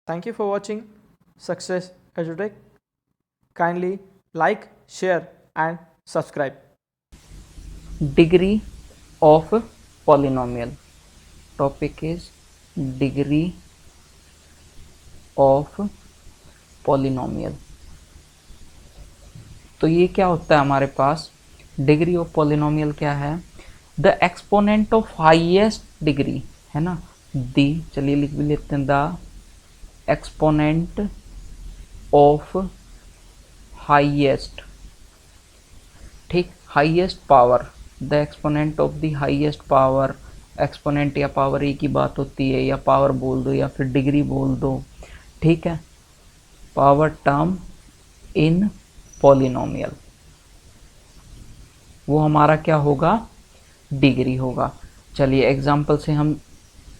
Thank you for watching Success EduTech. Kindly like, share, and subscribe. Degree of polynomial. Topic is degree of polynomial. तो ये क्या होता है हमारे पास? Degree of polynomial क्या है? The exponent of highest degree, है ना, दी, चलिए लिख भी लेते हैं, द एक्सपोनेंट ऑफ हाईएस्ट, ठीक, highest power, the exponent of the highest power, exponent या पावर एक ही बात होती है, या पावर बोल दो या फिर डिग्री बोल दो, ठीक है, पावर टर्म इन पॉलिनोमियल, वो हमारा क्या होगा? डिग्री होगा। चलिए एग्जाम्पल से हम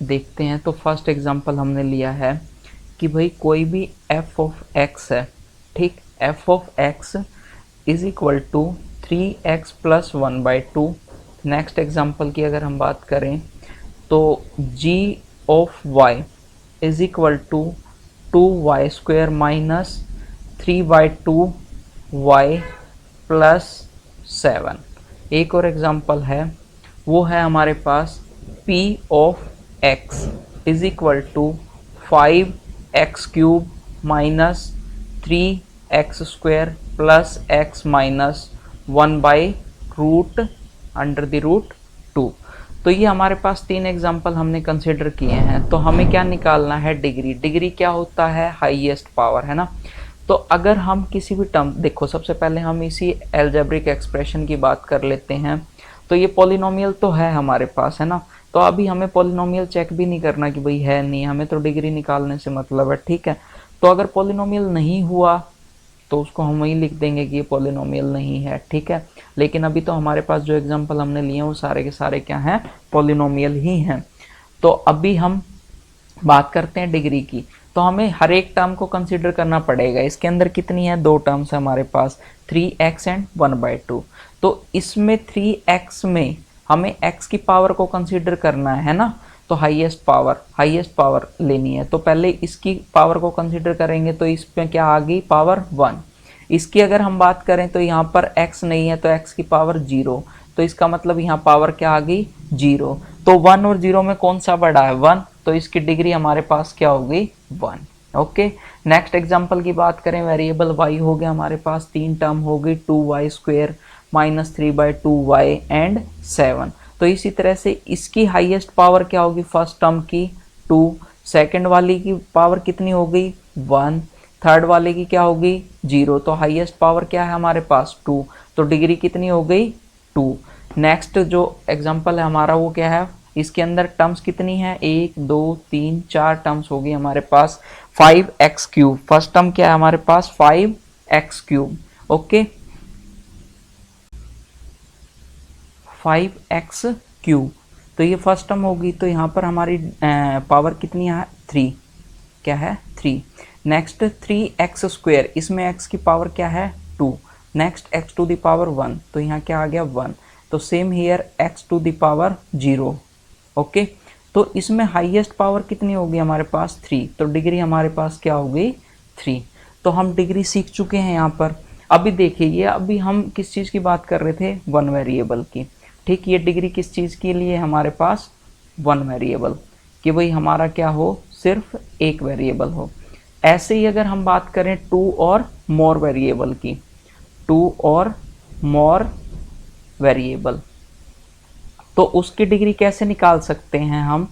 देखते हैं। तो फर्स्ट एग्जाम्पल हमने लिया है कि भाई कोई भी f ऑफ x है, ठीक, f of x is equal to 3x plus 1/2। Next example की अगर हम बात करें तो g of y is equal to 2y square minus 3/2y plus 7। एक और एग्जाम्पल है, वो है हमारे पास p of x is equal to 5x cube minus 3x square plus x minus 1/रूट अंडर द रूट 2। तो ये हमारे पास तीन एग्जाम्पल हमने कंसिडर किए हैं। तो हमें क्या निकालना है? डिग्री। डिग्री क्या होता है? हाईएस्ट पावर, है ना। तो अगर हम किसी भी टर्म, देखो सबसे पहले हम इसी एल्जेब्रिक एक्सप्रेशन की बात कर लेते हैं। तो ये पॉलिनोमियल तो है हमारे पास, है ना। तो अभी हमें पॉलिनोमियल चेक भी नहीं करना कि भाई है नहीं, हमें तो डिग्री निकालने से मतलब है, ठीक है। तो अगर पॉलिनोमियल नहीं हुआ तो उसको हम वही लिख देंगे कि ये पॉलिनोमियल नहीं है, ठीक है। लेकिन अभी तो हमारे पास जो एग्जांपल हमने लिए हैं वो सारे के सारे क्या हैं? पॉलिनोमियल ही हैं। तो अभी हम बात करते हैं डिग्री की। तो हमें हर एक टर्म को कंसीडर करना पड़ेगा। इसके अंदर कितनी है? दो टर्म्स है हमारे पास, 3x एंड 1/2। तो इसमें 3x में हमें x की पावर को कंसीडर करना है ना। तो हाईएस्ट पावर लेनी है। तो पहले इसकी पावर को कंसीडर करेंगे, तो इसमें क्या आ गई? पावर 1। इसकी अगर हम बात करें तो यहाँ पर x नहीं है, तो x की पावर 0। तो इसका मतलब यहाँ पावर क्या आ गई? 0। तो 1 और 0 में कौन सा बड़ा है? 1। तो इसकी डिग्री हमारे पास क्या होगी? 1। ओके। नेक्स्ट एग्जांपल की बात करें, वेरिएबल y हो गया हमारे पास, तीन टर्म हो गई, 2y square minus 3/2y and 7। तो इसी तरह से इसकी हाईएस्ट पावर क्या होगी? फर्स्ट टर्म की 2, सेकंड वाली की पावर कितनी हो गई? 1, थर्ड वाले की क्या होगी? 0। तो हाईएस्ट पावर क्या है हमारे पास? 2। तो डिग्री कितनी हो गई? 2। नेक्स्ट जो एग्जांपल है हमारा वो क्या है? इसके अंदर टर्म्स कितनी है? 1 2 3 4 टर्म्स होगी हमारे पास। 5x क्यूब, फर्स्ट टर्म क्या है हमारे पास? 5x cube. Okay, 5x cube. तो ये फर्स्ट टर्म होगी। तो यहाँ पर हमारी पावर कितनी है? 3। क्या है? 3। नेक्स्ट 3x स्क्वायर, इसमें x की पावर क्या है? 2। Next x to the power 1, तो यहाँ क्या आ गया? 1। तो same here x to the power 0। Okay. तो इसमें हाईएस्ट पावर कितनी होगी हमारे पास? 3। तो डिग्री हमारे पास क्या हो गई? 3। तो हम डिग्री सीख चुके हैं यहाँ पर। अभी देखिए, ये अभी हम किस चीज़ की बात कर रहे थे? वन वेरिएबल की, ठीक। ये डिग्री किस चीज़ के लिए हमारे पास? वन वेरिएबल, कि भाई हमारा क्या हो? सिर्फ एक वेरिएबल हो। ऐसे ही अगर हम बात करें टू और मोर वेरिएबल की, टू और मोर वेरिएबल, तो उसकी डिग्री कैसे निकाल सकते हैं हम?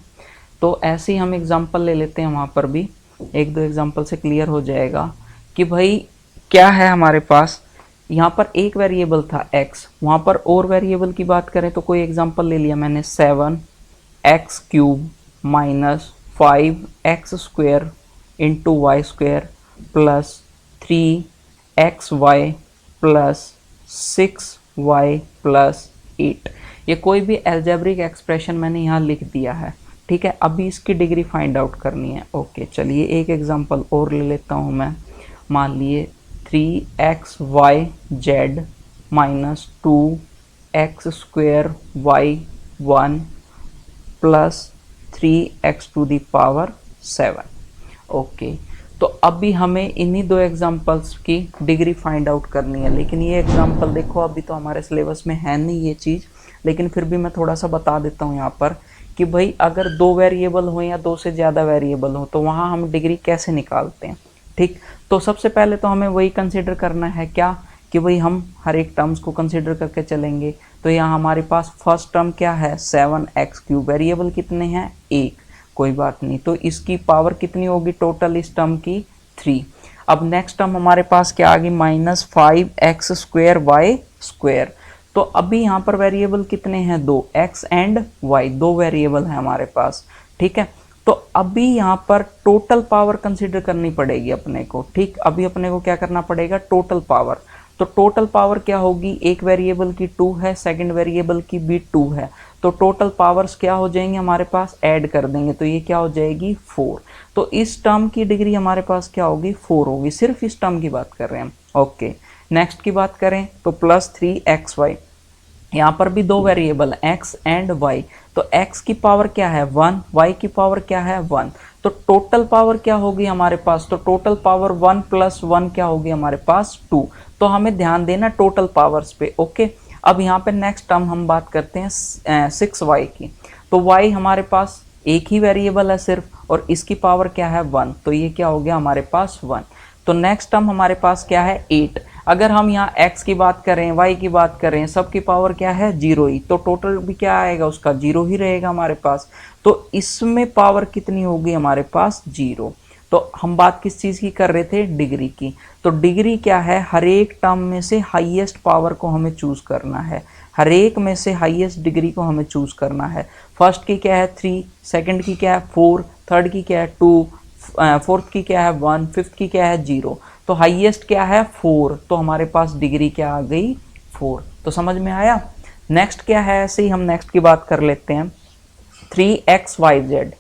तो ऐसे ही हम एग्जांपल ले लेते हैं, वहाँ पर भी एक दो एग्जांपल से क्लियर हो जाएगा कि भाई क्या है हमारे पास। यहाँ पर एक वेरिएबल था x, वहाँ पर और वेरिएबल की बात करें तो कोई एग्जांपल ले लिया मैंने, 7x cube minus 5x square into y square plus 3xy plus 6y plus 8। ये कोई भी एल्जेब्रिक एक्सप्रेशन मैंने यहाँ लिख दिया है, ठीक है। अभी इसकी डिग्री फाइंड आउट करनी है। ओके, चलिए एक एग्जांपल और ले लेता हूँ मैं। मान लिए 3xyz minus 2x square y1 plus 3x to the power 7। Okay, तो अभी हमें इन्हीं दो एग्जांपल्स की डिग्री फाइंड आउट करनी है, लेकिन ये एग्जांपल देखो अभी तो हमारे सिलेबस में है नहीं ये चीज़, लेकिन फिर भी मैं थोड़ा सा बता देता हूँ यहाँ पर कि भाई अगर दो वेरिएबल हो या दो से ज़्यादा वेरिएबल हो तो वहाँ हम डिग्री कैसे निकालते हैं। ठीक, तो सबसे पहले तो हमें वही कंसिडर करना है क्या कि भाई हम हर एक टर्म्स को कंसिडर करके चलेंगे। तो यहाँ हमारे पास फर्स्ट टर्म क्या है 7x3, वेरिएबल कितने हैं 1, कोई बात नहीं, तो इसकी पावर कितनी होगी टोटल इस टर्म की 3। अब नेक्स्ट टर्म हमारे पास क्या आ गई -5x² y²। तो अभी यहाँ पर वेरिएबल कितने हैं दो, x एंड y, दो वेरिएबल हैं हमारे पास। ठीक है, तो अभी यहाँ पर टोटल पावर कंसिडर करनी पड़ेगी अपने को। ठीक, अभी अपने को क्या करना पड़ेगा टोटल पावर। तो टोटल पावर क्या होगी, एक वेरिएबल की 2 है, सेकंड वेरिएबल की भी 2 है, तो टोटल पावर्स क्या हो जाएंगे हमारे पास, ऐड कर देंगे तो ये क्या हो जाएगी 4। तो इस टर्म की डिग्री हमारे पास क्या होगी 4 होगी, सिर्फ इस टर्म की बात कर रहे हैं हम। ओके, नेक्स्ट की बात करें तो +3xy, यहाँ पर भी दो वेरिएबल x एंड y, तो x की पावर क्या है 1, y की पावर क्या है 1, तो टोटल पावर क्या होगी हमारे पास, तो टोटल पावर 1 + 1 क्या होगी हमारे पास 2। तो हमें ध्यान देना टोटल पावर्स पे। ओके, अब यहाँ पे नेक्स्ट टर्म हम बात करते हैं 6y की, तो y हमारे पास एक ही वेरिएबल है सिर्फ और इसकी पावर क्या है 1, तो ये क्या हो गया हमारे पास 1। तो नेक्स्ट टर्म हमारे पास क्या है 8। अगर हम यहाँ x की बात करें y की बात करें सबकी पावर क्या है 0 ही, तो टोटल भी क्या आएगा उसका 0 ही रहेगा हमारे पास। तो इसमें पावर कितनी होगी हमारे पास 0। तो हम बात किस चीज़ की कर रहे थे, डिग्री की। तो डिग्री क्या है, हर एक टर्म में से हाईएस्ट पावर को हमें चूज करना है, हर एक में से हाईएस्ट डिग्री को हमें चूज करना है। फर्स्ट की क्या है 3, सेकंड की क्या है 4, थर्ड की क्या है 2, फोर्थ की क्या है 1, फिफ्थ की क्या है 0, तो हाईएस्ट क्या है 4, तो हमारे पास डिग्री क्या आ गई 4। तो समझ में आया। नेक्स्ट क्या है, ऐसे ही हम नेक्स्ट की बात कर लेते हैं 3xyz।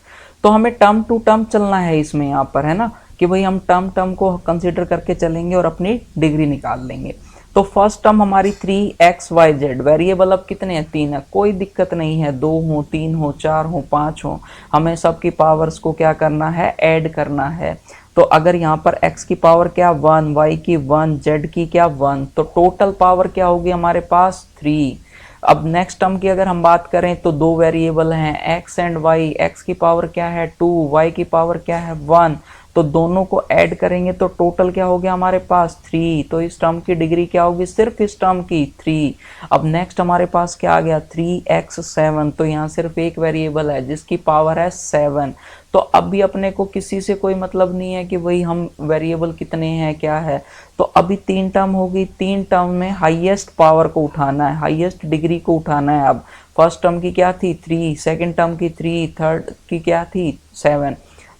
तो हमें टर्म टू टर्म चलना है इसमें, यहाँ पर है ना कि भाई हम टर्म टर्म को कंसिडर करके चलेंगे और अपनी डिग्री निकाल लेंगे। तो फर्स्ट टर्म हमारी 3xyz, वेरिएबल अब कितने हैं 3 है, कोई दिक्कत नहीं है, 2 हो 3 हो 4 हो 5 हो, हमें सबकी पावर्स को क्या करना है ऐड करना है। तो अगर यहाँ पर x की पावर क्या 1, y की 1, z की क्या 1, तो टोटल पावर क्या होगी हमारे पास 3। अब नेक्स्ट टर्म की अगर हम बात करें तो दो वेरिएबल हैं x एंड y, x की पावर क्या है 2, y की पावर क्या है 1, तो दोनों को ऐड करेंगे तो टोटल क्या हो गया हमारे पास 3। तो इस टर्म की डिग्री क्या होगी, सिर्फ इस टर्म की 3। अब नेक्स्ट हमारे पास क्या आ गया 3x7, तो यहाँ सिर्फ एक वेरिएबल है जिसकी पावर है 7। तो अभी अपने को किसी से कोई मतलब नहीं है कि भाई हम वेरिएबल कितने हैं क्या है, तो अभी 3 टर्म होगी, 3 टर्म में हाईएस्ट पावर को उठाना है, हाईएस्ट डिग्री को उठाना है। अब फर्स्ट टर्म की क्या थी 3, सेकंड टर्म की 3, थर्ड की क्या थी 7,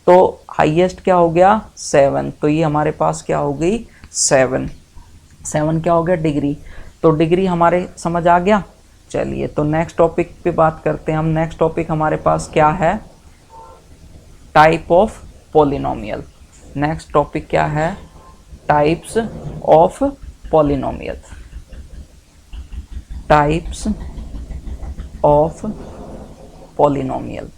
तो हाईएस्ट क्या हो गया 7, तो ये हमारे पास क्या हो गई 7 क्या हो गया डिग्री। तो डिग्री हमारे समझ आ गया। चलिए तो नेक्स्ट टॉपिक पे बात करते हैं हम। नेक्स्ट टॉपिक हमारे पास क्या है, type of polynomial. Next topic क्या है, types of polynomial. Types of polynomial,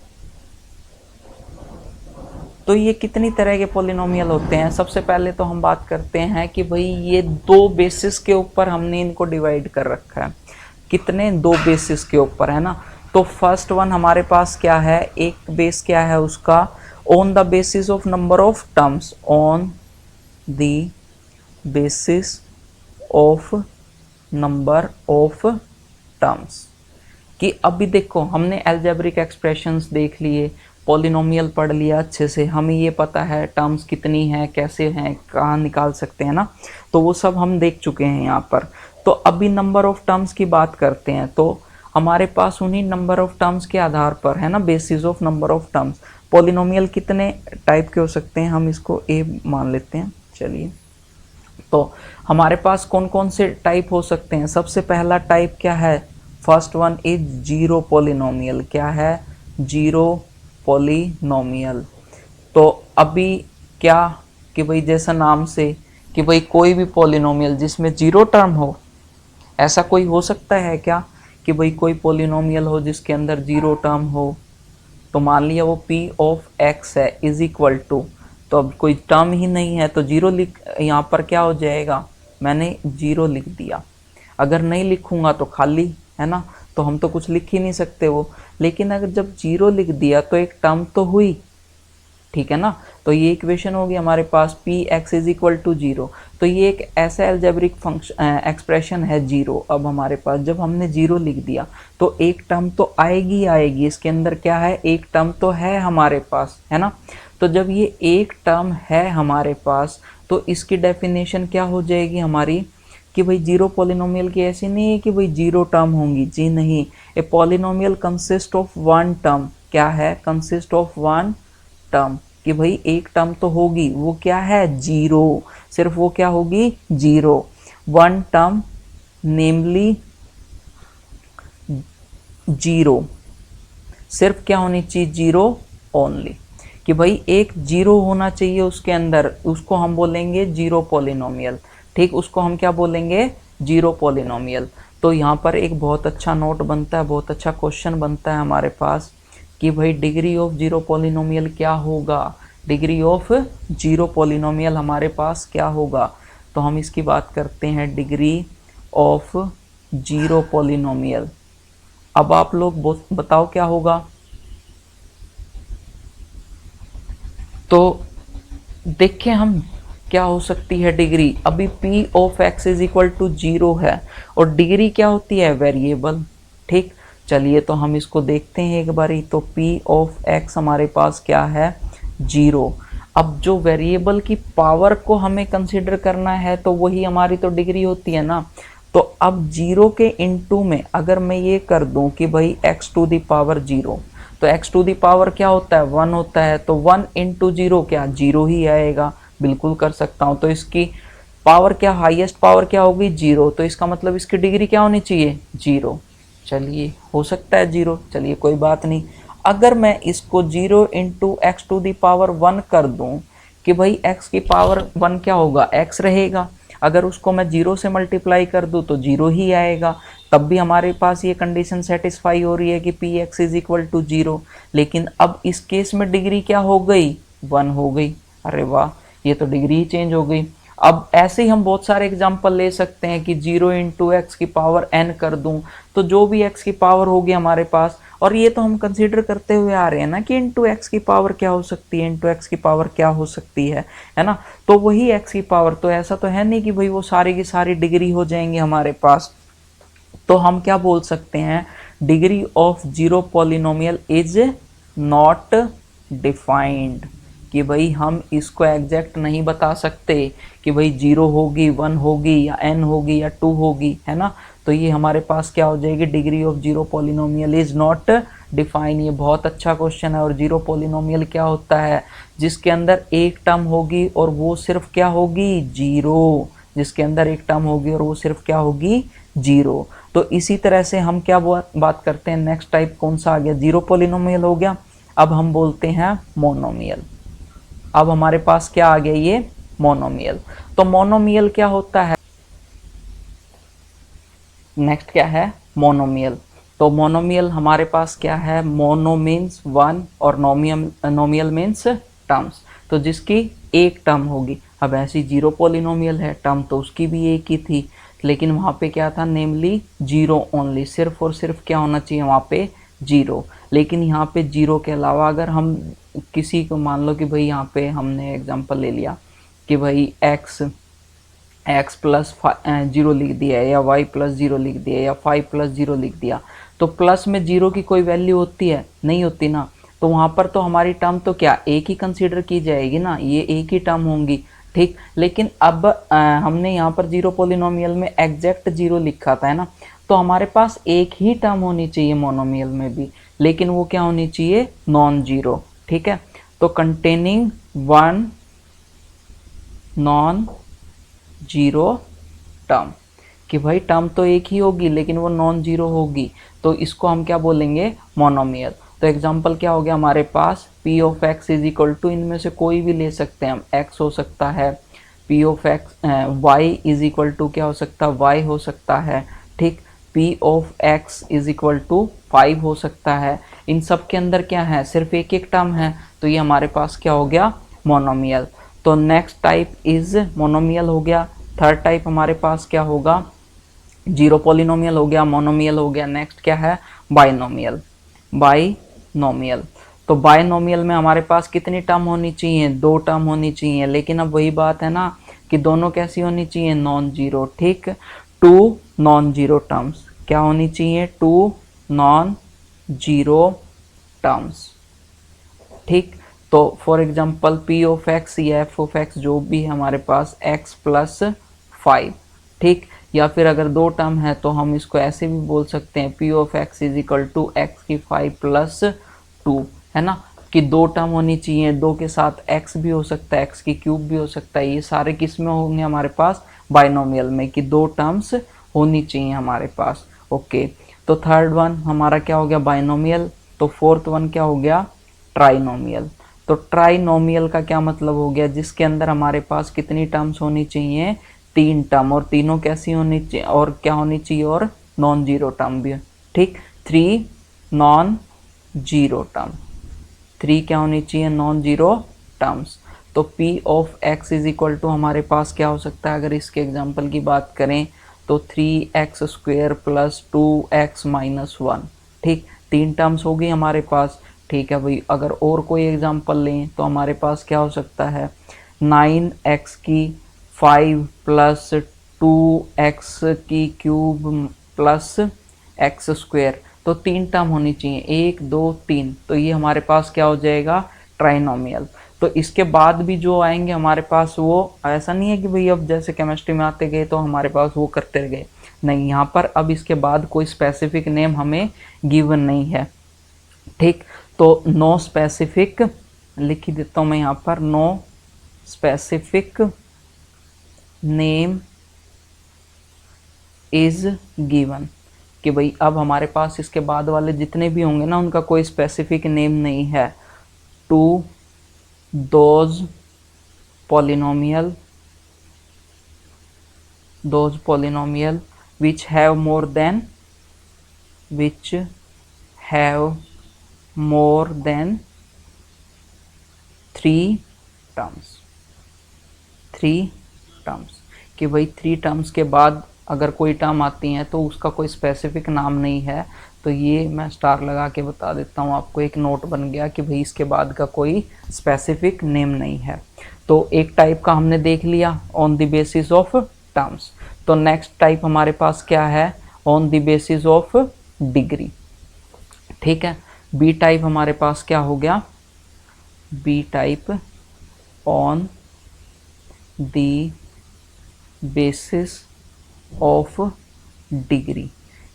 तो ये कितनी तरह के पॉलिनोमियल होते हैं। सबसे पहले तो हम बात करते हैं कि भाई ये दो बेसिस के ऊपर हमने इनको डिवाइड कर रखा है। कितने, दो बेसिस के ऊपर, है ना। तो फर्स्ट वन हमारे पास क्या है, एक बेस क्या है उसका, on the basis of number of terms, on the basis of number of terms. कि अभी देखो हमने अलजेब्रिक एक्सप्रेशंस देख लिए, पॉलिनोमियल पढ़ लिया अच्छे से, हमें ये पता है टर्म्स कितनी हैं, कैसे हैं, कहाँ निकाल सकते हैं ना, तो वो सब हम देख चुके हैं यहाँ पर। तो अभी नंबर ऑफ टर्म्स की बात करते हैं। तो हमारे पास उन्हीं नंबर ऑफ टर्म्स के आधार पर, है ना, basis of number of terms, polynomial कितने टाइप के हो सकते हैं, हम इसको ए मान लेते हैं। चलिए तो हमारे पास कौन कौन से टाइप हो सकते हैं। सबसे पहला टाइप क्या है, first one is zero polynomial. क्या है, जीरो पॉलिनोमियल। तो अभी क्या कि भाई जैसा नाम से कि भाई कोई भी पॉलिनोमियल जिसमें जीरो टर्म हो, ऐसा कोई हो सकता है क्या कि भाई कोई पॉलिनोमियल हो जिसके अंदर जीरो टर्म हो। तो मान लिया वो p ऑफ x है इज इक्वल टू, तो अब कोई टर्म ही नहीं है, तो जीरो लिख, यहाँ पर क्या हो जाएगा, मैंने जीरो लिख दिया। अगर नहीं लिखूंगा तो खाली है ना, तो हम तो कुछ लिख ही नहीं सकते वो। लेकिन अगर जब जीरो लिख दिया तो एक टर्म तो हुई, ठीक है ना। तो ये इक्वेशन होगी हमारे पास P x is equal to zero. तो ये एक ऐसा एल्जेब्रिक फंक्शन एक्सप्रेशन है जीरो। अब हमारे पास जब हमने जीरो लिख दिया तो एक टर्म तो आएगी आएगी, इसके अंदर क्या है, एक टर्म तो है हमारे पास, है ना। तो जब ये एक टर्म है हमारे पास तो इसकी डेफिनेशन क्या हो जाएगी हमारी, कि भाई जीरो पॉलिनोमियल की ऐसी नहीं है कि भाई जीरो टर्म होंगी, जी नहीं। A polynomial consist of one term, क्या है, कंसिस्ट ऑफ वन टर्म, कि भाई एक टर्म तो होगी, वो क्या है, जीरो, सिर्फ वो क्या होगी, जीरो। वन टर्म नेमली जीरो, सिर्फ क्या होनी चाहिए, जीरो ओनली, कि भाई एक जीरो होना चाहिए उसके अंदर, उसको हम बोलेंगे जीरो पॉलिनोमियल, ठीक, उसको हम क्या बोलेंगे, जीरो पॉलिनोमियल। तो यहाँ पर एक बहुत अच्छा नोट बनता है, बहुत अच्छा क्वेश्चन बनता है हमारे पास, कि भाई डिग्री ऑफ जीरो पॉलिनोमियल क्या होगा, डिग्री ऑफ जीरो पॉलिनोमियल हमारे पास क्या होगा। तो हम इसकी बात करते हैं, डिग्री ऑफ जीरो पॉलिनोमियल। अब आप लोग बताओ क्या होगा। तो देखें हम क्या हो सकती है डिग्री। अभी p of x is equal to zero है और डिग्री क्या होती है, वेरिएबल, ठीक। चलिए तो हम इसको देखते हैं एक बारी। तो p ऑफ x हमारे पास क्या है, जीरो। अब जो वेरिएबल की पावर को हमें कंसिडर करना है तो वही हमारी तो डिग्री होती है ना। तो अब जीरो के इनटू में अगर मैं ये कर दूं कि भाई x to the power zero, तो x टू दी पावर क्या होता है, वन होता है, तो वन इंटू जीरो क्या, जीरो ही आएगा, बिल्कुल कर सकता हूँ। तो इसकी पावर क्या, हाईएस्ट पावर क्या होगी, जीरो, तो इसका मतलब इसकी डिग्री क्या होनी चाहिए, जीरो। चलिए हो सकता है जीरो, चलिए कोई बात नहीं। अगर मैं इसको zero into x to the power one कर दूं कि भाई x की पावर वन क्या होगा, x रहेगा, अगर उसको मैं जीरो से मल्टीप्लाई कर दूं तो जीरो ही आएगा, तब भी हमारे पास ये कंडीशन सेटिस्फाई हो रही है कि p x is equal to zero. लेकिन अब इस केस में डिग्री क्या हो गई, वन हो गई। अरे वाह, ये तो डिग्री ही चेंज हो गई। अब ऐसे ही हम बहुत सारे एग्जांपल ले सकते हैं कि जीरो इंटू एक्स की पावर n कर दूं तो जो भी x की पावर होगी हमारे पास, और ये तो हम कंसीडर करते हुए आ रहे हैं ना कि इंटू एक्स की पावर क्या हो सकती है, इंटू एक्स की पावर क्या हो सकती है ना। तो वही x की पावर, तो ऐसा तो है नहीं कि भाई वो सारी की सारी डिग्री हो जाएंगी हमारे पास। तो हम क्या बोल सकते हैं, degree of zero polynomial is not defined, कि भाई हम इसको एग्जैक्ट नहीं बता सकते कि भाई जीरो होगी, वन होगी, या n होगी, या टू होगी, है ना। तो ये हमारे पास क्या हो जाएगी, degree of zero polynomial is not define. ये बहुत अच्छा क्वेश्चन है। और जीरो पॉलिनोमियल क्या होता है, जिसके अंदर एक टर्म होगी और वो सिर्फ क्या होगी, जीरो, जिसके अंदर एक टर्म होगी और वो सिर्फ क्या होगी, जीरो। तो इसी तरह से हम क्या बात करते हैं, नेक्स्ट टाइप कौन सा आ गया, जीरो पॉलिनोमियल हो गया। अब हम बोलते हैं मोनोमियल। अब हमारे पास क्या आ गया, ये मोनोमियल। तो मोनोमियल क्या होता है, नेक्स्ट क्या है, मोनोमियल। तो मोनोमियल हमारे पास क्या है, मोनो मीन्स वन और नोमियल मीन्स टर्म्स, तो जिसकी एक टर्म होगी। अब ऐसी जीरो पॉलिनोमियल है, टर्म तो उसकी भी एक ही थी, लेकिन वहाँ पे क्या था, नेमली जीरो ओनली, सिर्फ और सिर्फ क्या होना चाहिए वहाँ पे, जीरो। लेकिन यहाँ पे जीरो के अलावा अगर हम किसी को, मान लो कि भाई यहाँ पे हमने एग्जांपल ले लिया कि भाई x प्लस जीरो लिख दिया है, या y प्लस जीरो लिख दिया, या 5 प्लस जीरो लिख दिया, तो प्लस में जीरो की कोई वैल्यू होती है, नहीं होती ना। तो वहाँ पर तो हमारी टर्म तो क्या, एक ही कंसीडर की जाएगी ना, ये एक ही टर्म होंगी, ठीक। लेकिन अब हमने यहाँ पर जीरो पॉलिनोमियल में एग्जैक्ट जीरो लिखा था, है ना, तो हमारे पास एक ही टर्म होनी चाहिए मोनोमियल में भी, लेकिन वो क्या होनी चाहिए, नॉन जीरो, ठीक है। तो containing one non zero term, कि भाई टर्म तो एक ही होगी लेकिन वो नॉन जीरो होगी, तो इसको हम क्या बोलेंगे, मोनोमियल। तो एग्जांपल क्या हो गया हमारे पास, p of x is equal to, इनमें से कोई भी ले सकते हैं हम, x हो सकता है, p of x, y is equal to क्या हो सकता है, y हो सकता है, ठीक। p of x is equal to 5 हो सकता है। इन सब के अंदर क्या है, सिर्फ एक एक टर्म है, तो ये हमारे पास क्या हो गया, मोनोमियल। तो नेक्स्ट टाइप इज मोनोमियल हो गया। थर्ड टाइप हमारे पास क्या होगा, जीरो पॉलिनोमियल हो गया, मोनोमियल हो गया। नेक्स्ट क्या है, बाइनोमियल। बाइनोमियल, तो बाइनोमियल में हमारे पास कितनी टर्म होनी चाहिए, 2 टर्म होनी चाहिए। लेकिन अब वही बात है ना कि दोनों कैसी होनी चाहिए, नॉन जीरो। ठीक, 2 नॉन जीरो टर्म्स, क्या होनी चाहिए, 2 नॉन जीरो टर्म्स। ठीक, तो for example P of x या एफ ऑफ एक्स जो भी है हमारे पास x प्लस 5। ठीक, या फिर अगर 2 टर्म है तो हम इसको ऐसे भी बोल सकते हैं p of x is equal to x की 5 प्लस 2, है ना, कि 2 टर्म होनी चाहिए। 2 के साथ x भी हो सकता है, x की क्यूब भी हो सकता है। ये सारे किस में होंगे हमारे पास, बाइनोमियल में, कि 2 टर्म्स होनी चाहिए हमारे पास। ओके, तो थर्ड वन हमारा क्या हो गया, बाइनोमियल। तो फोर्थ वन क्या हो गया, ट्राइनोमियल। तो ट्राइनोमियल का क्या मतलब हो गया, जिसके अंदर हमारे पास कितनी टर्म्स होनी चाहिए, 3 टर्म, और तीनों कैसी होनी चाहिए, और क्या होनी चाहिए, और नॉन जीरो टर्म भी। ठीक, 3 नॉन जीरो टर्म, 3 क्या होनी चाहिए, नॉन जीरो टर्म्स। तो P of x is equal to हमारे पास क्या हो सकता है, अगर इसके एग्जाम्पल की बात करें तो 3x square plus 2x minus 1। ठीक, 3 टर्म्स होगी हमारे पास। ठीक है भाई, अगर और कोई एग्जांपल लें तो हमारे पास क्या हो सकता है, 9x की 5 प्लस 2x की क्यूब प्लस x स्क्वेयर। तो 3 टर्म होनी चाहिए, 1 2 3। तो ये हमारे पास क्या हो जाएगा, ट्राइनोमियल। तो इसके बाद भी जो आएंगे हमारे पास, वो ऐसा नहीं है कि भाई अब जैसे केमिस्ट्री में आते गए तो हमारे पास वो करते गए, नहीं, यहाँ पर अब इसके बाद कोई स्पेसिफिक नेम हमें गिवन नहीं है। ठीक, तो नो स्पेसिफिक, लिख ही देता हूँ मैं यहाँ पर, no specific name is given, कि भाई अब हमारे पास इसके बाद वाले जितने भी होंगे ना उनका कोई स्पेसिफिक नेम नहीं है। To those polynomial which have more than 3 terms, कि भाई 3 टर्म्स के बाद अगर कोई टर्म आती है तो उसका कोई स्पेसिफिक नाम नहीं है। तो ये मैं स्टार लगा के बता देता हूँ आपको, एक नोट बन गया कि भाई इसके बाद का कोई स्पेसिफिक नेम नहीं है। तो एक टाइप का हमने देख लिया, on the basis of terms. तो नेक्स्ट टाइप हमारे पास क्या है, on the basis of degree. ठीक है, बी टाइप हमारे पास क्या हो गया, B type on the basis of degree,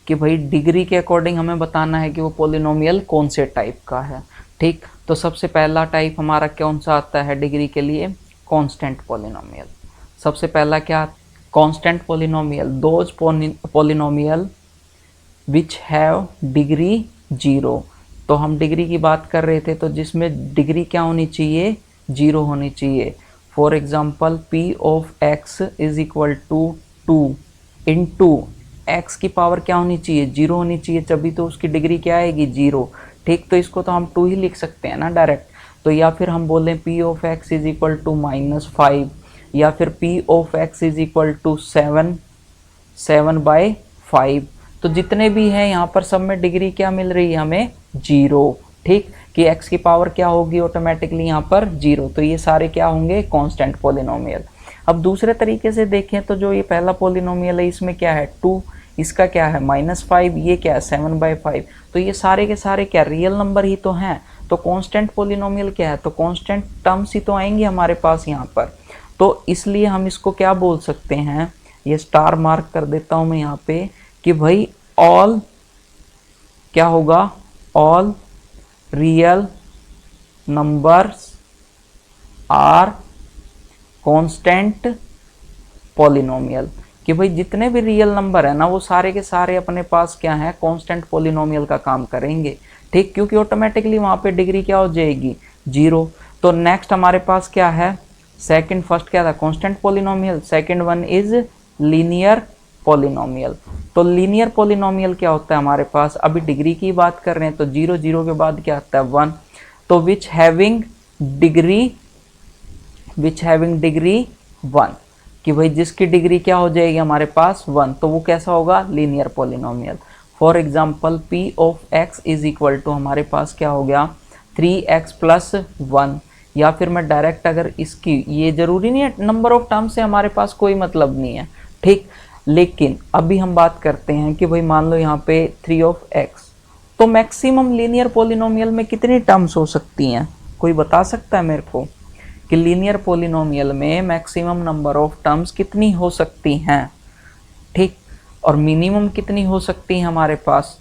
कि भाई डिग्री के अकॉर्डिंग हमें बताना है कि वो पॉलिनोमियल कौन से टाइप का है। ठीक, तो सबसे पहला टाइप हमारा कौन सा आता है डिग्री के लिए, कांस्टेंट पॉलिनोमियल। सबसे पहला क्या, constant polynomial, those polynomial which have degree 0। तो हम डिग्री की बात कर रहे थे, तो जिसमें डिग्री क्या होनी चाहिए, 0 होनी चाहिए। For example p of x is equal to 2 into x की पावर क्या होनी चाहिए, 0 होनी चाहिए, तभी तो उसकी डिग्री क्या आएगी, 0। ठीक, तो इसको तो हम 2 ही लिख सकते हैं ना डायरेक्ट। तो या फिर हम बोलें p of x is equal to -5, या फिर p of x is equal to 7/5। तो जितने भी हैं यहाँ पर सब में डिग्री क्या मिल रही है हमें, 0। ठीक, कि x की पावर क्या होगी ऑटोमेटिकली यहाँ पर 0। तो ये सारे क्या होंगे, कांस्टेंट पॉलिनोमियल। अब दूसरे तरीके से देखें तो जो ये पहला पॉलिनोमियल है इसमें क्या है 2, इसका क्या है -5, ये क्या है 7/5। तो ये सारे के सारे क्या रियल नंबर ही तो हैं। तो कांस्टेंट पॉलिनोमियल क्या है, तो कांस्टेंट टर्म्स ही तो आएंगे हमारे पास यहाँ पर। तो इसलिए हम इसको क्या बोल सकते हैं, ये स्टार मार्क कर देता हूँ मैं यहाँ पे, कि भाई ऑल क्या होगा, all real numbers are constant polynomial, कि भाई जितने भी रियल नंबर है ना वो सारे के सारे अपने पास क्या है, कांस्टेंट पॉलिनोमियल का काम करेंगे। ठीक, क्योंकि ऑटोमेटिकली वहां पे डिग्री क्या हो जाएगी, 0। तो नेक्स्ट हमारे पास क्या है, सेकंड, फर्स्ट क्या था constant polynomial, second one is linear polynomial. तो लीनियर पॉलिनोमियल क्या होता है हमारे पास, अभी डिग्री की बात कर रहे हैं तो 0 0 के बाद क्या आता है 1। तो which having degree which having degree 1, कि भाई जिसकी डिग्री क्या हो जाएगी हमारे पास 1, तो वो कैसा होगा, linear polynomial. For example p of x is equal to हमारे पास क्या हो गया 3x प्लस 1, या फिर मैं डायरेक्ट अगर इसकी, ये जरूरी नहीं है, नंबर ऑफ टर्म से हमारे पास कोई मतलब नहीं है, ठीक। लेकिन अभी हम बात करते हैं कि भाई मान लो यहाँ पे 3 ऑफ x, तो मैक्सिमम लीनियर पॉलिनोमियल में कितनी टर्म्स हो सकती हैं, कोई बता सकता है मेरे को कि लीनियर पॉलिनोमियल में मैक्सिमम नंबर ऑफ टर्म्स कितनी हो सकती हैं, ठीक, और मिनिमम कितनी हो सकती है हमारे पास।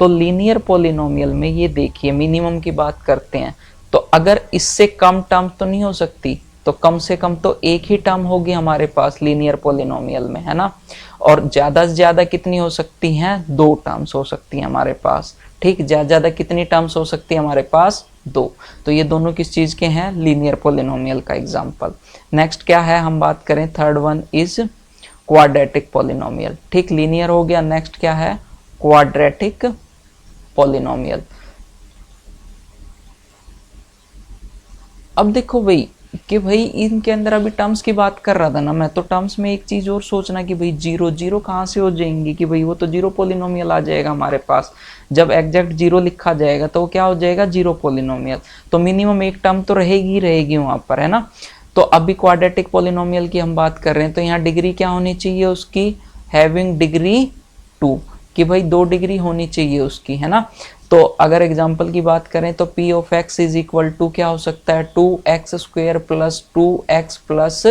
तो लीनियर पॉलिनोमियल में ये देखिए मिनिमम की बात करते हैं, तो अगर इससे कम टर्म तो नहीं हो सकती, तो कम से कम तो एक ही टर्म होगी हमारे पास लीनियर पॉलिनोमियल में, है ना। और ज़्यादा से ज़्यादा कितनी हो सकती हैं, 2 टर्म्स हो सकती हैं हमारे पास, ठीक। ज़्यादा कितनी टर्म्स हो सकती है हमारे पास, 2। तो ये दोनों किस चीज़ के हैं, लीनियर पॉलिनोमियल का एग्जाम्पल। नेक्स्ट क्या है, हम बात करें third one is quadratic polynomial, ठीक। लीनियर हो गया, नेक्स्ट क्या है, क्वाड्रेटिक पॉलिनोमियल। अब देखो भाई कि भाई इनके अंदर अभी टर्म्स की बात कर रहा था ना मैं, तो टर्म्स में एक चीज और सोचना कि भाई जीरो जीरो कहाँ से हो जाएंगी, कि भाई वो तो जीरो पॉलिनोमियल आ जाएगा हमारे पास। जब एग्जैक्ट जीरो लिखा जाएगा तो वो क्या हो जाएगा, जीरो पॉलिनोमियल। तो मिनिमम एक टर्म तो रहेगी ही रहेगी वहां पर, है ना। तो अभी क्वाड्रेटिक पॉलिनोमियल की हम बात कर रहे हैं, तो यहाँ डिग्री क्या होनी चाहिए उसकी, हैविंग डिग्री 2, कि भाई 2 डिग्री होनी चाहिए उसकी, है ना। तो अगर एग्जाम्पल की बात करें तो p of x is equal to क्या हो सकता है, 2x square plus 2x plus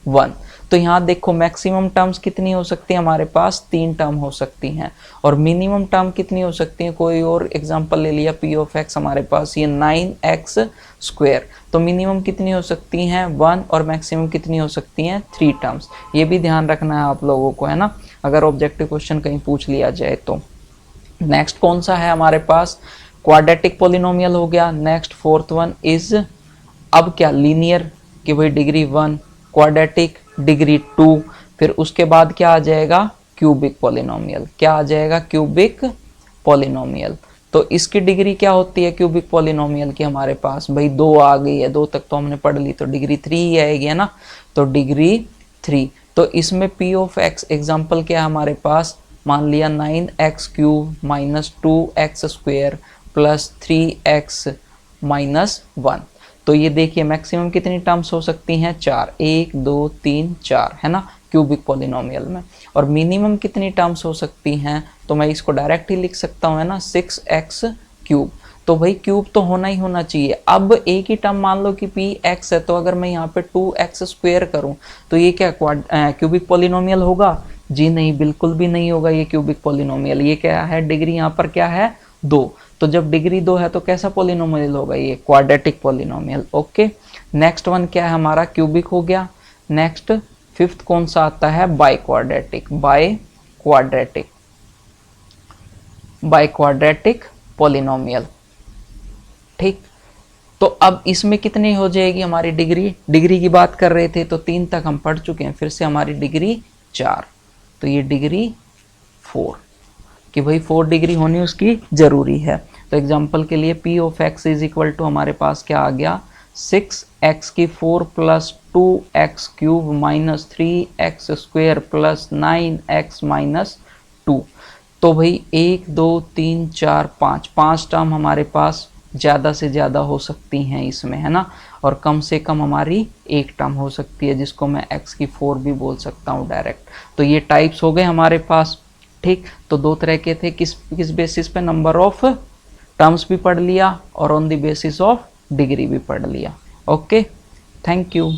1। तो यहाँ देखो मैक्सिमम टर्म्स कितनी हो सकती है हमारे पास, 3 टर्म हो सकती हैं, और मिनिमम टर्म कितनी हो सकती है, कोई और एग्जाम्पल ले लिया p ऑफ x हमारे पास ये 9x स्क्वायर, तो मिनिमम कितनी हो सकती हैं 1, और मैक्सिमम कितनी हो सकती हैं 3 टर्म्स। ये भी ध्यान रखना है आप लोगों को, है ना, अगर ऑब्जेक्टिव क्वेश्चन कहीं पूछ लिया जाए तो। नेक्स्ट कौन सा है हमारे पास, क्वाड्रेटिक पॉलिनोमियल हो गया। नेक्स्ट फोर्थ वन इज, अब क्या, लीनियर, कि भाई डिग्री 1, क्वाड्रेटिक डिग्री 2, फिर उसके बाद क्या आ जाएगा, क्यूबिक पॉलिनोमियल। क्या आ जाएगा, क्यूबिक पॉलिनोमियल। तो इसकी डिग्री क्या होती है क्यूबिक पॉलिनोमियल की हमारे पास, भाई 2 आ गई है, 2 तक तो हमने पढ़ ली, तो डिग्री 3 ही आएगी, है ना। तो डिग्री 3, तो इसमें p ऑफ x एग्जाम्पल क्या है हमारे पास, मान लिया 9x cube minus 2x square plus 3x minus 1। तो ये देखिए मैक्सिमम कितनी टर्म्स हो सकती हैं, 4, 1 2 3 4, है ना, क्यूबिक पॉलिनोमियल में। और मिनिमम कितनी टर्म्स हो सकती हैं, तो मैं इसको डायरेक्ट ही लिख सकता हूँ, है ना, 6x क्यूब। तो भाई क्यूब तो होना ही होना चाहिए। अब एक ही टर्म मान लो कि px है, तो अगर मैं यहाँ पे 2x स्क्वायर करूँ तो ये क्या क्यूबिक पॉलिनोमियल होगा, जी नहीं, बिल्कुल भी नहीं होगा ये क्यूबिक पॉलिनोमियल। ये क्या है, डिग्री यहाँ पर क्या है, 2। तो जब डिग्री 2 है तो कैसा पॉलिनोमियल होगा, ये quadratic polynomial. Okay, next one क्या है हमारा, क्यूबिक हो गया। नेक्स्ट फिफ्थ कौन सा आता है, बाय क्वाड्रेटिक पॉलिनोमियल, ठीक। तो अब इसमें कितनी हो जाएगी हमारी डिग्री की बात कर रहे थे तो 3 तक हम पढ़ चुके हैं, फिर से हमारी डिग्री 4, तो ये डिग्री 4, कि भाई 4 डिग्री होनी उसकी जरूरी है। तो एग्जांपल के लिए p of x is equal to हमारे पास क्या आ गया, 6x की 4 plus 2x cube minus 3x square plus 9x minus 2। तो भाई 1 2 3 4 5 टर्म हमारे पास ज़्यादा से ज़्यादा हो सकती हैं इसमें, है ना, और कम से कम हमारी 1 टर्म हो सकती है, जिसको मैं x की 4 भी बोल सकता हूँ डायरेक्ट। तो ये टाइप्स हो गए हमारे पास, ठीक। तो 2 तरह के थे, किस बेसिस पे, नंबर ऑफ टर्म्स भी पढ़ लिया और on the basis of degree भी पढ़ लिया। Okay, thank you.